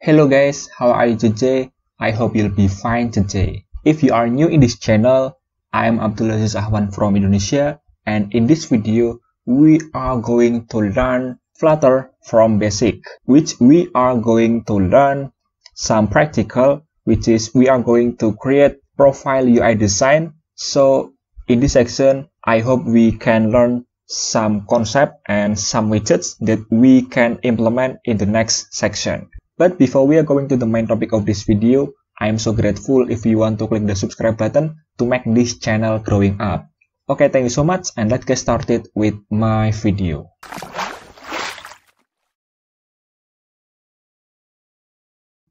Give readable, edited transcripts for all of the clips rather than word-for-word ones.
Hello guys, how are you today? I hope you'll be fine today. If you are new in this channel, I am Abdul Aziz Ahwan from Indonesia, and in this video, we are going to learn Flutter from basic, which we are going to learn some practical, which is we are going to create profile UI design. So in this section, I hope we can learn some concept and some widgets that we can implement in the next section. But before we are going to the main topic of this video, I am so grateful if you want to click the subscribe button to make this channel growing up. Okay, thank you so much, and let's get started with my video.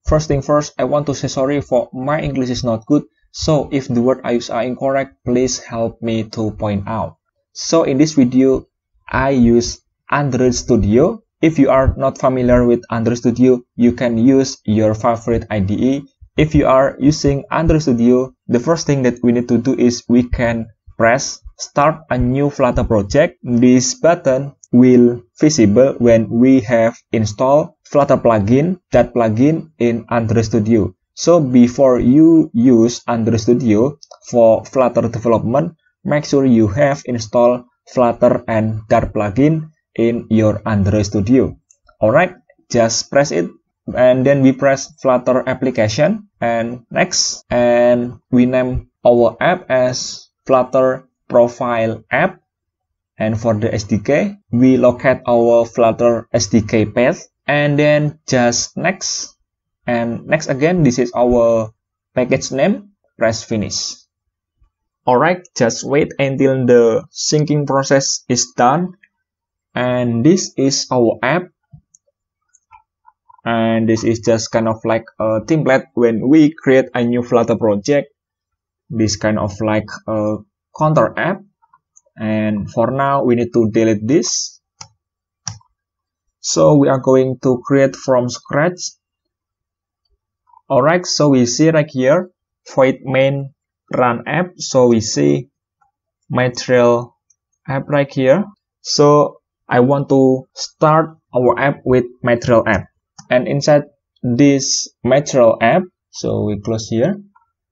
First thing first, I want to say sorry for my English is not good, so if the word I use are incorrect, please help me to point out. So in this video, I use Android Studio. If you are not familiar with Android Studio, you can use your favorite IDE. If you are using Android Studio, the first thing that we need to do is we can press Start a new Flutter project. This button will visible when we have installed Flutter plugin, that plugin in Android Studio. So before you use Android Studio for Flutter development, make sure you have installed Flutter and that plugin in your Android Studio. Alright, just press it and then we press Flutter application and next, and we name our app as Flutter profile app, and for the SDK we locate our Flutter SDK path and then just next, and next again. This is our package name. Press finish. Alright, just wait until the syncing process is done. And this is our app, and this is just kind of like a template when we create a new Flutter project. This kind of like a counter app, and for now we need to delete this. So we are going to create from scratch. Alright, so we see right here void main run app. So we see material app right here. So I want to start our app with material app, and inside this material app, so we close here.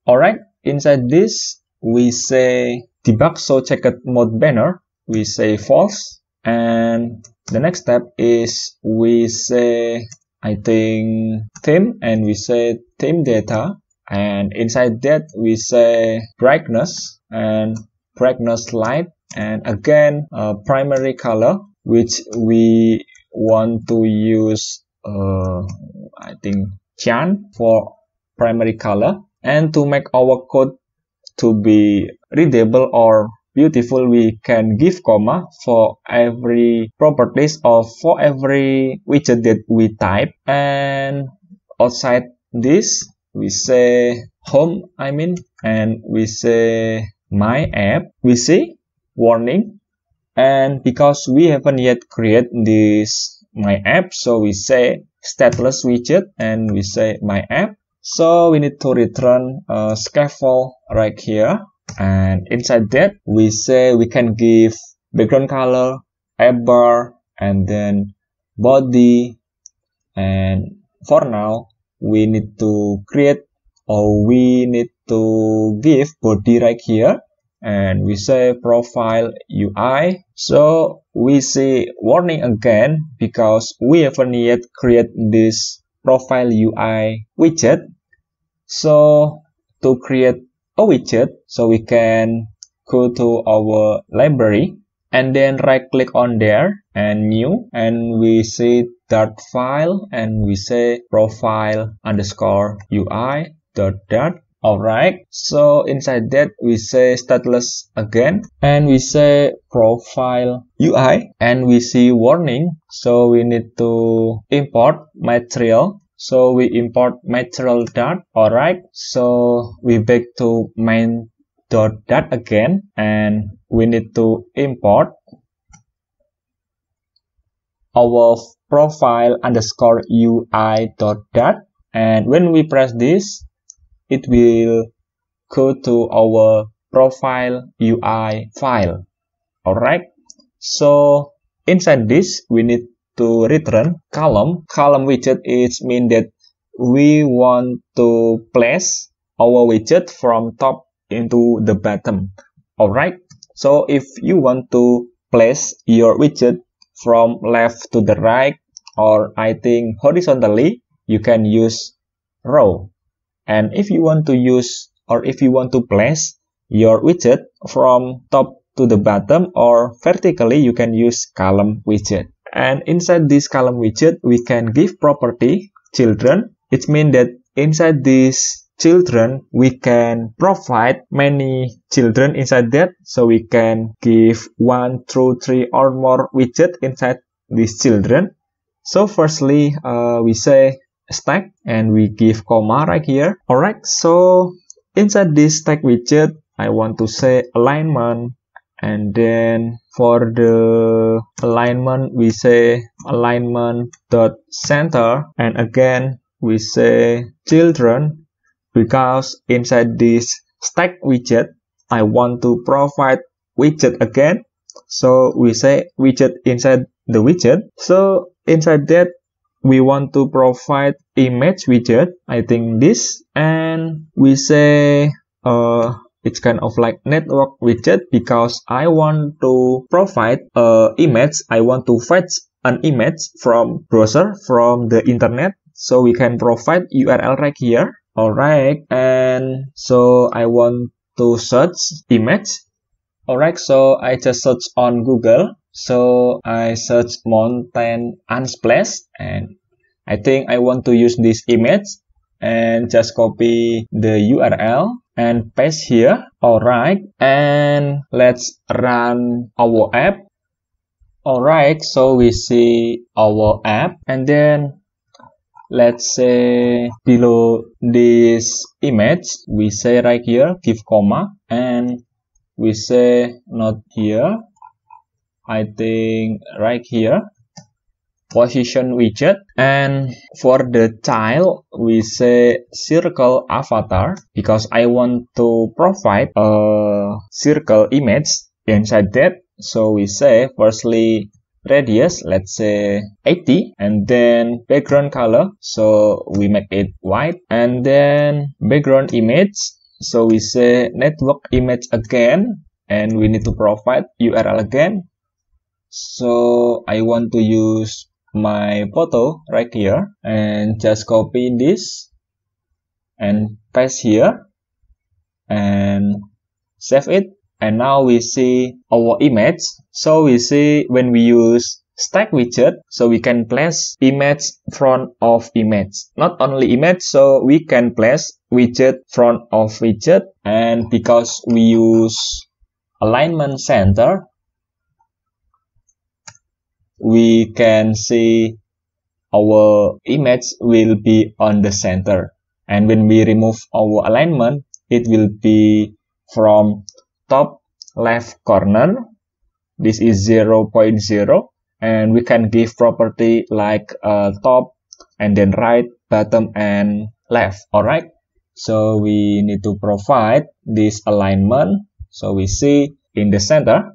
Alright, inside this we say debug so checked mode banner, we say false, and the next step is we say I think theme, and we say theme data, and inside that we say brightness and brightness light, and again primary color, which we want to use I think cyan for primary color. And to make our code to be readable or beautiful, we can give comma for every properties or for every widget that we type. And outside this we say home, and we say my app, we see warning. And because we haven't yet created this my app, so we say stateless widget and we say my app. So we need to return a scaffold right here, and inside that we say we can give background color, app bar, and then body. And for now we need to create, or we need to give body right here, and we say profile UI. So we see warning again because we haven't yet created this profile UI widget. So to create a widget, so we can go to our library and then right click on there and new, and we see dot file and we say profile underscore UI dot. Alright, so inside that we say stateless again and we say profile UI, and we see warning, so we need to import material. So we import material dot. Alright, so we back to main dot again, and we need to import our profile underscore UI dot. And when we press this, it will go to our profile UI file. Alright, so inside this we need to return column. Column widget is mean that we want to place our widget from top into the bottom. Alright, so if you want to place your widget from left to the right, or I think horizontally, you can use row. And if you want to use, or if you want to place your widget from top to the bottom or vertically, you can use column widget. And inside this column widget, we can give property children. It means that inside this children, we can provide many children inside that. So we can give 1, 2, 3 or more widget inside these children. So firstly, we say stack and we give comma right here. Alright, so inside this stack widget, I want to say alignment, and then for the alignment, we say alignment dot center, and again we say children, because inside this stack widget, I want to provide widget again. So we say widget inside the widget. So inside that, we want to provide image widget, I think this, and we say it's kind of like network widget, because I want to provide image. I want to fetch an image from browser, from the internet, so we can provide URL right here. Alright, and so I want to search image. Alright, so I just search on Google. So I search mountain unsplash, and I think I want to use this image, and just copy the URL and paste here. Alright, and let's run our app. Alright, so we see our app, and then let's say below this image, we say right here, give comma, and we say not here, I think right here, position widget, and for the child, we say circle avatar, because I want to provide a circle image inside that. So we say firstly radius, let's say 80, and then background color, so we make it white, and then background image, so we say network image again, and we need to provide URL again. So I want to use my photo right here, and just copy this and paste here and save it. And now we see our image. So we see when we use stack widget, so we can place image front of image, not only image, so we can place widget front of widget. And because we use alignment center, we can see our image will be on the center. And when we remove our alignment, it will be from top left corner. This is 0.0, and we can give property like top, and then right, bottom, and left. Alright, so we need to provide this alignment, so we see in the center.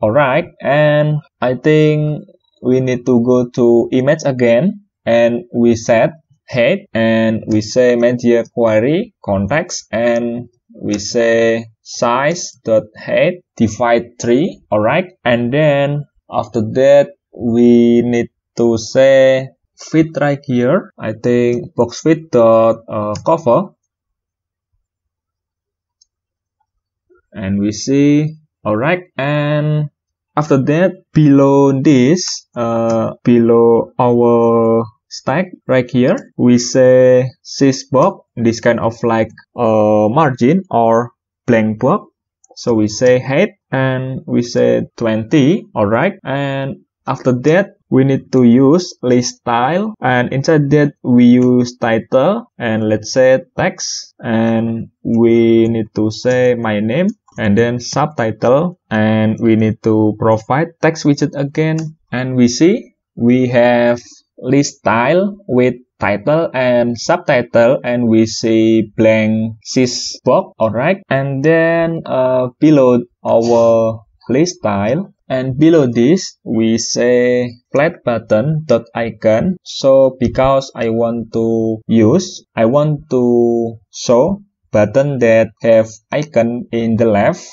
Alright, and I think we need to go to image again, and we set height, and we say media query context, and we say size.height divide 3. Alright, and then after that we need to say fit right here, I think box fit dot cover, and we see. Alright, and after that, below this, below our stack right here, we say sys box, this kind of like margin or blank box. So we say height, and we say 20. Alright, and after that, we need to use ListTile, and inside that we use title, and let's say text, and we need to say my name, and then subtitle, and we need to provide text widget again. And we see we have ListTile with title and subtitle, and we see blank sys box. Alright, and then below our ListTile, And below this, we say flat button dot icon. So because I want to show button that have icon in the left.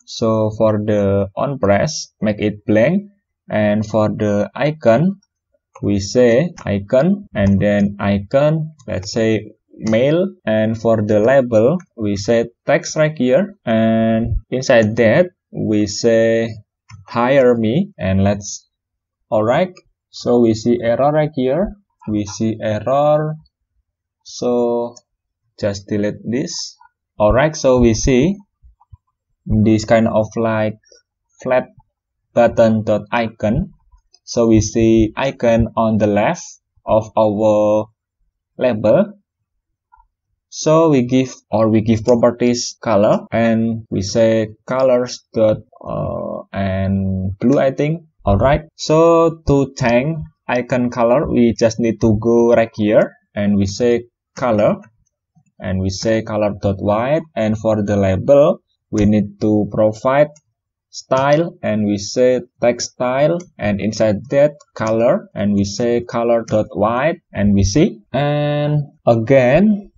So for the on press, make it blank. And for the icon, we say icon and then icon, let's say mail. And for the label, we say text right here. And inside that, we say hire me. And alright. So we see error right here. We see error. So just delete this. Alright, so we see this kind of like flat button dot icon. So we see icon on the left of our label. So we give properties color and we say colors dot and blue, I think. Alright, so to change icon color, we just need to go right here and we say color and we say color dot white. And for the label, we need to provide style and we say text style, and inside that color and we say color dot white, and we see. And again,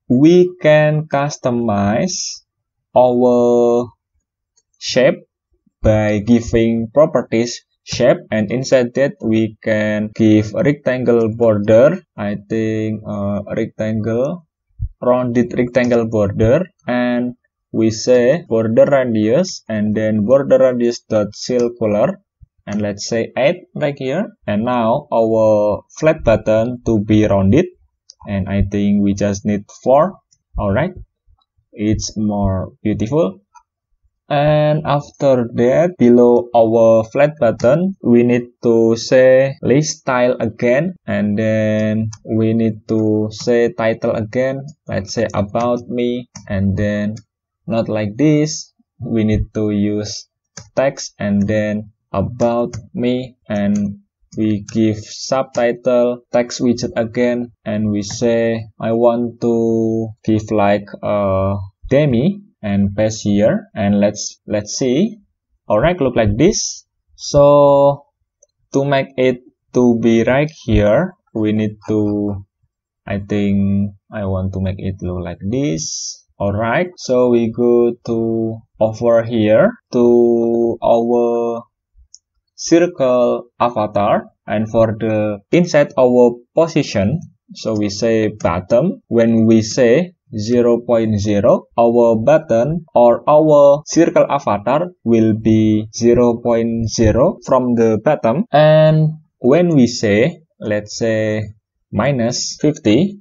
we can customize our shape by giving properties shape, and inside that we can give a rectangle border, I think rectangle, rounded rectangle border, and we say border radius and then border radius dot circular, and let's say 8 right here. And now our flat button to be rounded, and I think we just need 4. Alright, it's more beautiful. And after that, below our flat button, we need to say ListTile again, and then we need to say title again, let's say about me, and then not like this, we need to use text and then about me, and we give subtitle, text widget again, and we say I want to give like a demi and paste here, and let's see. Alright, look like this. So to make it to be right here, we need to, I think I want to make it look like this. Alright, so we go to over here to our circle avatar, and for the inside our position, so we say bottom. When we say 0.0, our button or our circle avatar will be 0.0 from the bottom. And when we say, let's say minus 50,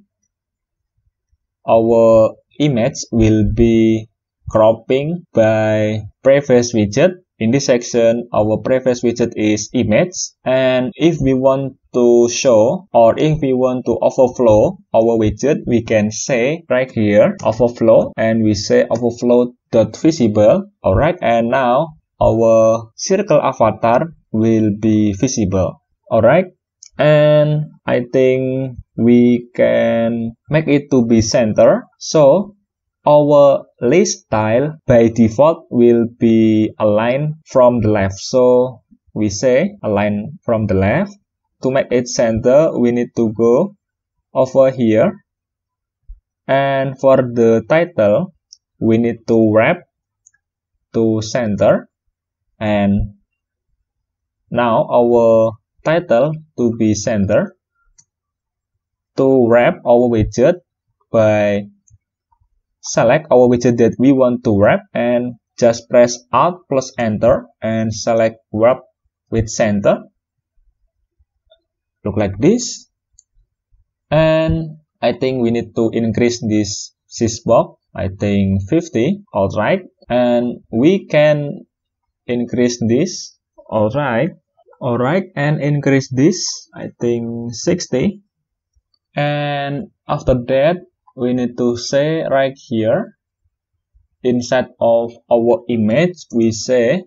our image will be cropping by previous widget. In this section, our previous widget is image, and if we want to show or if we want to overflow our widget, we can say right here overflow, and we say overflow dot visible. Alright, and now our circle avatar will be visible. Alright, and I think we can make it to be center. So our ListTile by default will be aligned from the left. So we say align from the left. To make it center, we need to go over here. And for the title, we need to wrap to center. And now our title to be center. To wrap our widget, by select our widget that we want to wrap and just press Alt plus Enter and select wrap with center. Look like this. And I think we need to increase this box, I think 50. Alright, and we can increase this. Alright, and increase this, I think 60. And after that, we need to say right here, inside of our image, we say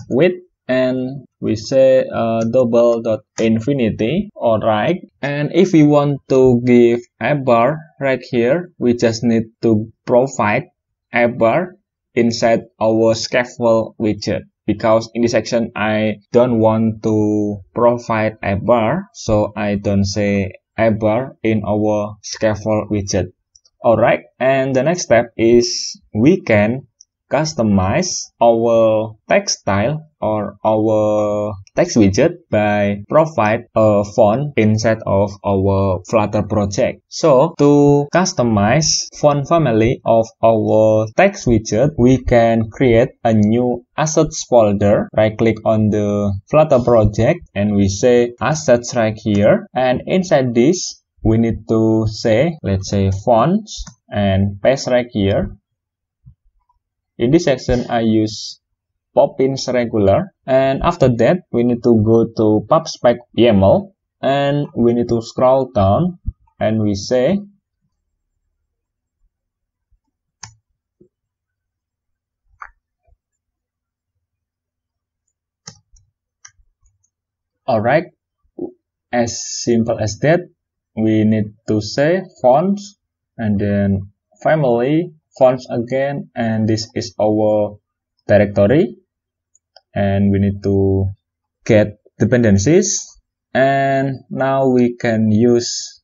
width, and we say double dot infinity. Alright, and if we want to give a bar right here, we just need to provide a bar inside our scaffold widget. because in this section I don't want to provide a bar, so I don't say a bar in our scaffold widget. Alright, and the next step is we can customize our text style or our text widget by provide a font inside of our Flutter project. So to customize font family of our text widget, we can create a new assets folder. Right click on the Flutter project and we say assets right here, and inside this we need to say, let's say fonts, and paste right here. In this section, I use Poppins regular, and after that, we need to go to PubSpec YAML, and we need to scroll down, and we say alright, as simple as that. We need to say fonts, and then family, fonts again, and this is our directory, and we need to get dependencies, and now we can use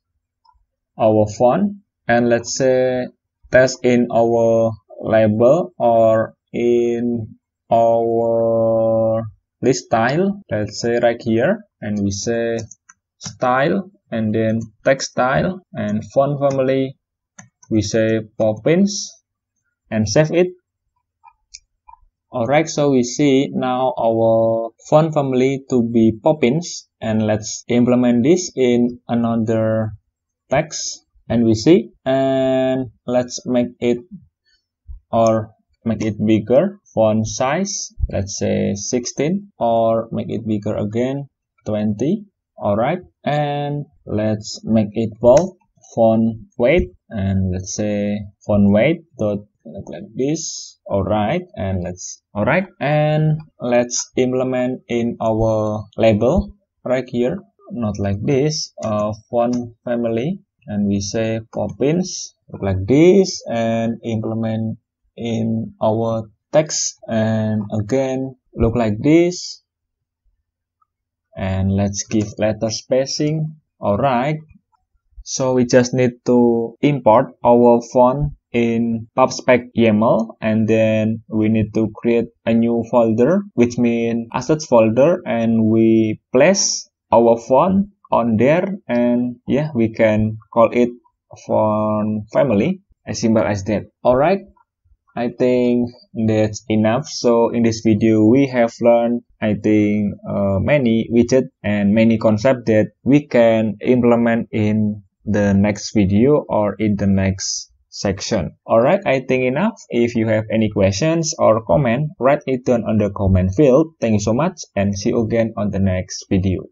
our font, and let's say test in our label or in our ListTile, let's say right here, and we say style, and then text style, and font family we say Poppins, and save it. Alright, so we see now our font family to be Poppins, and let's implement this in another text, and we see, and let's make it bigger. Font size, let's say 16, or make it bigger again, 20. Alright, and let's make it bold. Font weight, and let's say font weight dot look like this. Alright, and let's implement in our label right here, not like this, font family, and we say Poppins, look like this, and implement in our text, and again look like this, and let's give letter spacing. Alright, so we just need to import our font in PubSpec YAML, and then we need to create a new folder, which means assets folder, and we place our font on there, and yeah, we can call it font family, as simple as that. Alright, I think that's enough. So in this video we have learned, I think, many widgets and many concepts that we can implement in the next video or in the next section. Alright, I think enough. If you have any questions or comment, write it down on the comment field. Thank you so much, and see you again on the next video.